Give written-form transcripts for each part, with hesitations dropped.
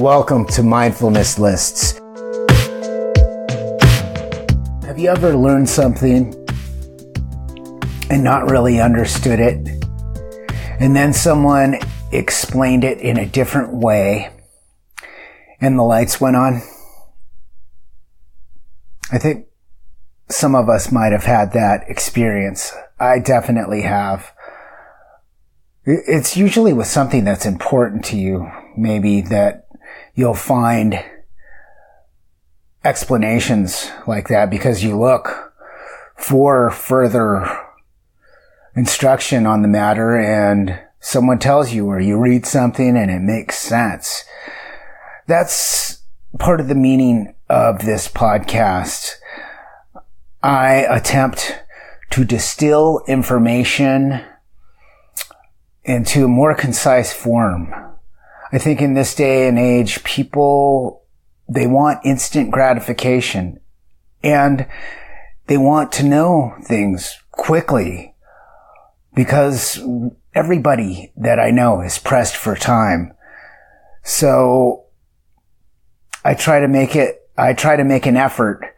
Welcome to Mindfulness Lists. Have you ever learned something and not really understood it? And then someone explained it in a different way and the lights went on? I think some of us might have had that experience. I definitely have. It's usually with something that's important to you, maybe that you'll find explanations like that because you look for further instruction on the matter and someone tells you or you read something and it makes sense. That's part of the meaning of this podcast. I attempt to distill information into a more concise form. I think in this day and age, people, they want instant gratification and they want to know things quickly because everybody that I know is pressed for time. So I try to make an effort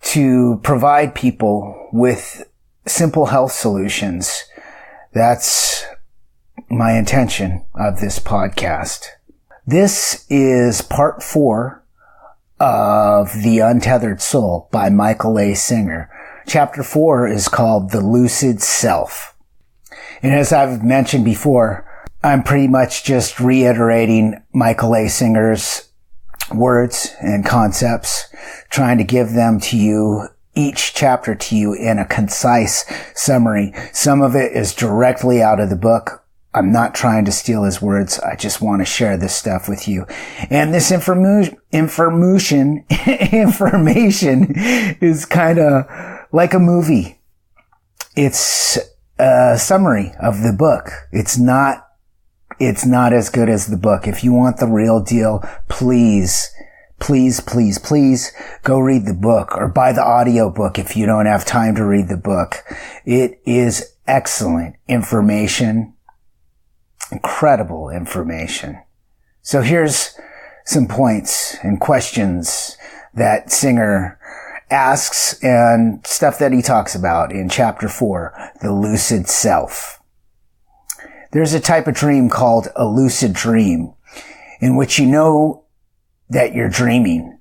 to provide people with simple health solutions. That's my intention of this podcast. This is part 4 of The Untethered Soul by Michael A. Singer. Chapter 4 is called The Lucid Self. And as I've mentioned before, I'm pretty much just reiterating Michael A. Singer's words and concepts, trying to give them to you, each chapter to you in a concise summary. Some of it is directly out of the book. I'm not trying to steal his words. I just want to share this stuff with you. And this information is kind of like a movie. It's a summary of the book. It's not as good as the book. If you want the real deal, please go read the book or buy the audiobook if you don't have time to read the book. It is excellent information, incredible information. So here's some points and questions that Singer asks and stuff that he talks about in chapter 4, the lucid self. There's a type of dream called a lucid dream in which you know that you're dreaming.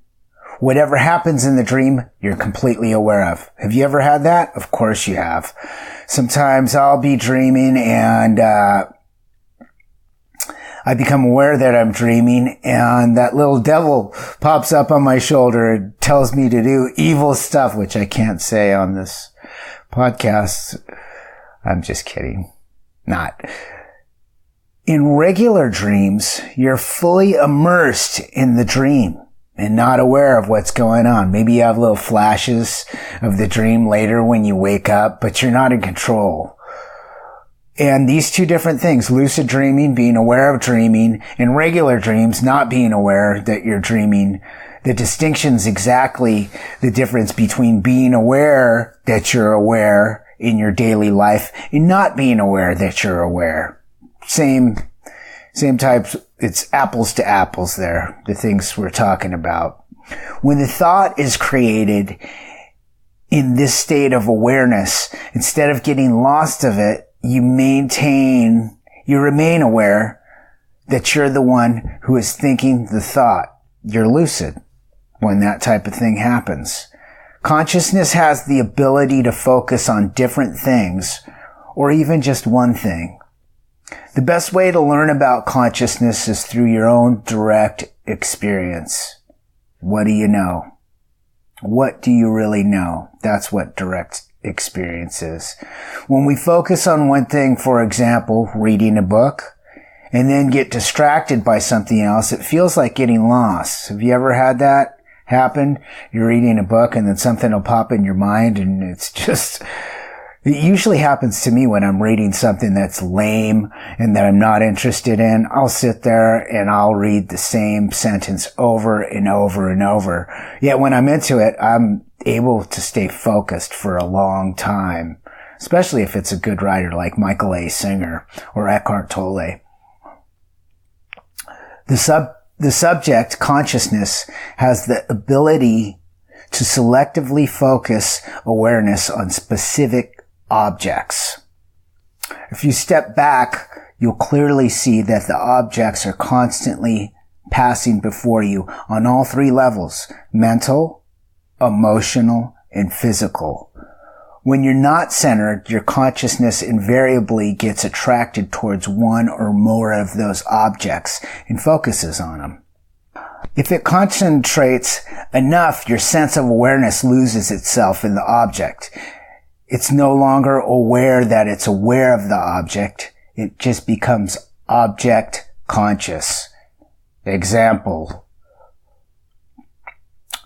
Whatever happens in the dream, you're completely aware of. Have you ever had that? Of course you have. Sometimes I'll be dreaming and I become aware that I'm dreaming and that little devil pops up on my shoulder and tells me to do evil stuff, which I can't say on this podcast. I'm just kidding. Not. In regular dreams, you're fully immersed in the dream and not aware of what's going on. Maybe you have little flashes of the dream later when you wake up, but you're not in control. And these two different things, lucid dreaming, being aware of dreaming, and regular dreams, not being aware that you're dreaming, the distinction's exactly the difference between being aware that you're aware in your daily life and not being aware that you're aware. Same types. It's apples to apples there, the things we're talking about. When the thought is created in this state of awareness, instead of getting lost of it, you remain aware that you're the one who is thinking the thought. You're lucid when that type of thing happens. Consciousness has the ability to focus on different things or even just one thing. The best way to learn about consciousness is through your own direct experience. What do you know? What do you really know? That's what direct experience is. When we focus on one thing, for example, reading a book, and then get distracted by something else, it feels like getting lost. Have you ever had that happen? You're reading a book and then something will pop in your mind and it's just... It usually happens to me when I'm reading something that's lame and that I'm not interested in. I'll sit there and I'll read the same sentence over and over and over. Yet when I'm into it, I'm able to stay focused for a long time, especially if it's a good writer like Michael A. Singer or Eckhart Tolle. The The subject, consciousness, has the ability to selectively focus awareness on specific objects. If you step back, you'll clearly see that the objects are constantly passing before you on all three levels: mental, emotional, and physical. When you're not centered, your consciousness invariably gets attracted towards one or more of those objects and focuses on them. If it concentrates enough, your sense of awareness loses itself in the object. It's no longer aware that it's aware of the object. It just becomes object conscious. Example.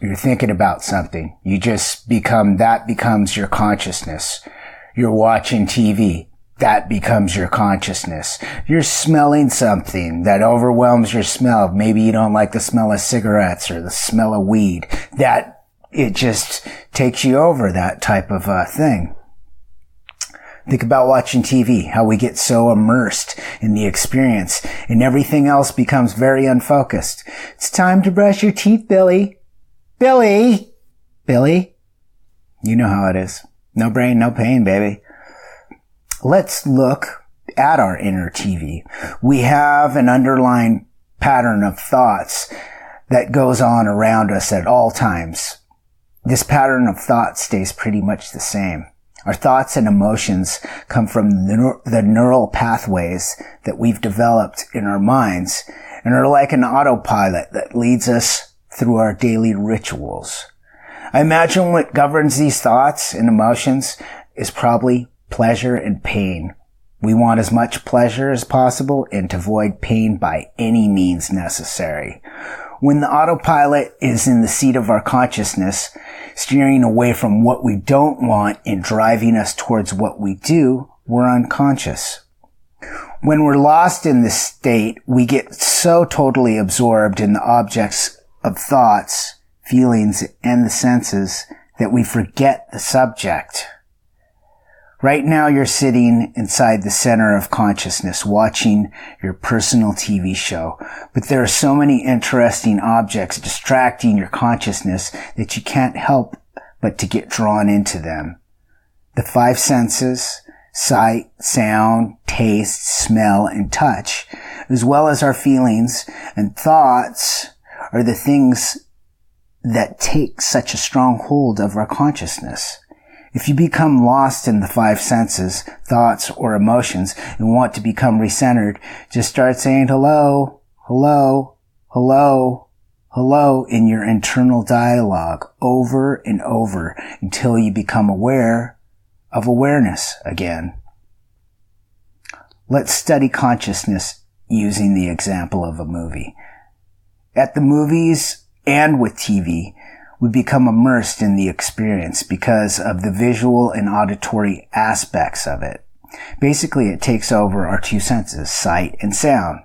You're thinking about something. That becomes your consciousness. You're watching TV. That becomes your consciousness. You're smelling something that overwhelms your smell. Maybe you don't like the smell of cigarettes or the smell of weed. It just takes you over, that type of thing. Think about watching TV, how we get so immersed in the experience and everything else becomes very unfocused. It's time to brush your teeth, Billy. Billy! Billy? You know how it is. No brain, no pain, baby. Let's look at our inner TV. We have an underlying pattern of thoughts that goes on around us at all times. This pattern of thought stays pretty much the same. Our thoughts and emotions come from the neural pathways that we've developed in our minds and are like an autopilot that leads us through our daily rituals. I imagine what governs these thoughts and emotions is probably pleasure and pain. We want as much pleasure as possible and to avoid pain by any means necessary. When the autopilot is in the seat of our consciousness, steering away from what we don't want and driving us towards what we do, we're unconscious. When we're lost in this state, we get so totally absorbed in the objects of thoughts, feelings, and the senses that we forget the subject. Right now you're sitting inside the center of consciousness watching your personal TV show, but there are so many interesting objects distracting your consciousness that you can't help but to get drawn into them. The five senses, sight, sound, taste, smell, and touch, as well as our feelings and thoughts, are the things that take such a strong hold of our consciousness. If you become lost in the five senses, thoughts, or emotions and want to become recentered, just start saying hello, hello, hello, hello in your internal dialogue over and over until you become aware of awareness again. Let's study consciousness using the example of a movie. At the movies and with TV, we become immersed in the experience because of the visual and auditory aspects of it. Basically, it takes over our two senses, sight and sound.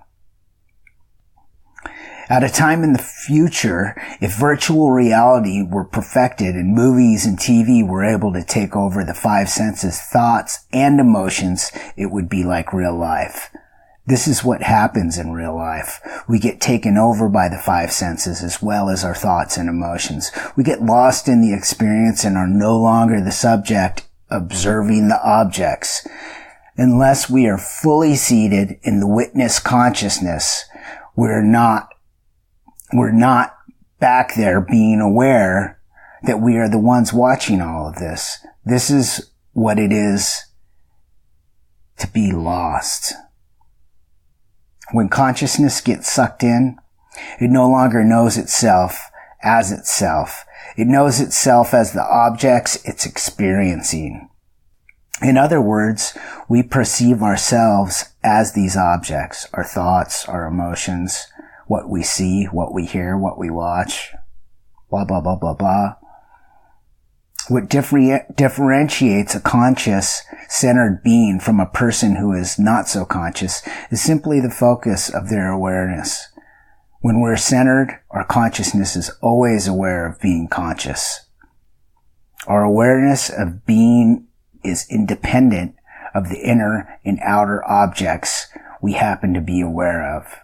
At a time in the future, if virtual reality were perfected and movies and TV were able to take over the five senses, thoughts, and emotions, it would be like real life. This is what happens in real life. We get taken over by the five senses as well as our thoughts and emotions. We get lost in the experience and are no longer the subject observing the objects. Unless we are fully seated in the witness consciousness, we're not back there being aware that we are the ones watching all of this. This is what it is to be lost. When consciousness gets sucked in, it no longer knows itself as itself. It knows itself as the objects it's experiencing. In other words, we perceive ourselves as these objects, our thoughts, our emotions, what we see, what we hear, what we watch, blah, blah, blah, blah, blah. What differentiates a conscious, centered being from a person who is not so conscious is simply the focus of their awareness. When we're centered, our consciousness is always aware of being conscious. Our awareness of being is independent of the inner and outer objects we happen to be aware of.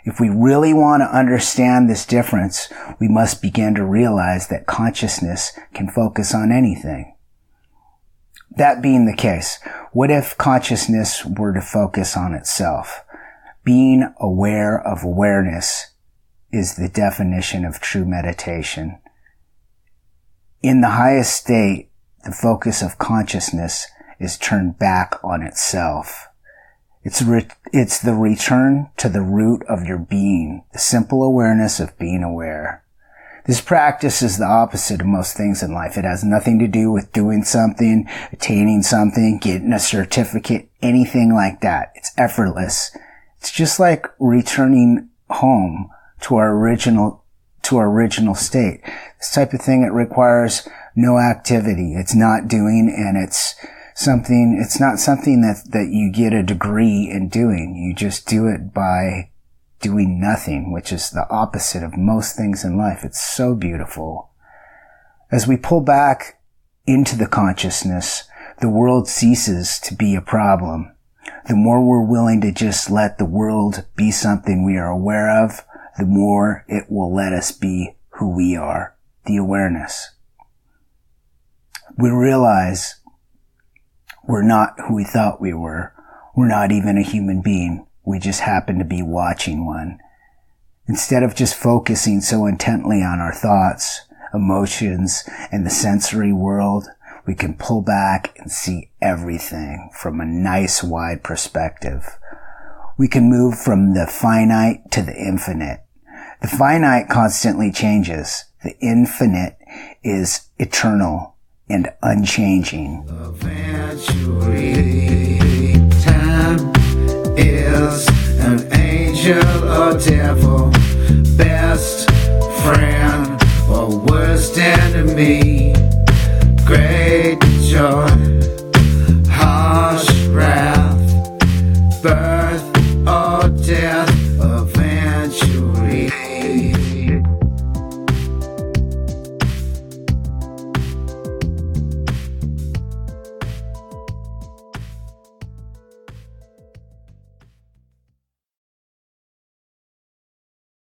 If we really want to understand this difference, we must begin to realize that consciousness can focus on anything. That being the case, what if consciousness were to focus on itself? Being aware of awareness is the definition of true meditation. In the highest state, the focus of consciousness is turned back on itself. It's the return to the root of your being, the simple awareness of being aware. This practice is the opposite of most things in life. It has nothing to do with doing something, attaining something, getting a certificate, anything like that. It's effortless. It's just like returning home to our original state. This type of thing, it requires no activity. It's not doing, and it's not something that you get a degree in doing. You just do it by doing nothing, which is the opposite of most things in life. It's so beautiful. As we pull back into the consciousness, the world ceases to be a problem. The more we're willing to just let the world be something we are aware of, the more it will let us be who we are, the awareness. We realize we're not who we thought we were. We're not even a human being. We just happen to be watching one. Instead of just focusing so intently on our thoughts, emotions, and the sensory world, we can pull back and see everything from a nice wide perspective. We can move from the finite to the infinite. The finite constantly changes. The infinite is eternal and unchanging. Eventually, time is an angel or devil, best friend or worst enemy, great joy, harsh wrath, birth or death.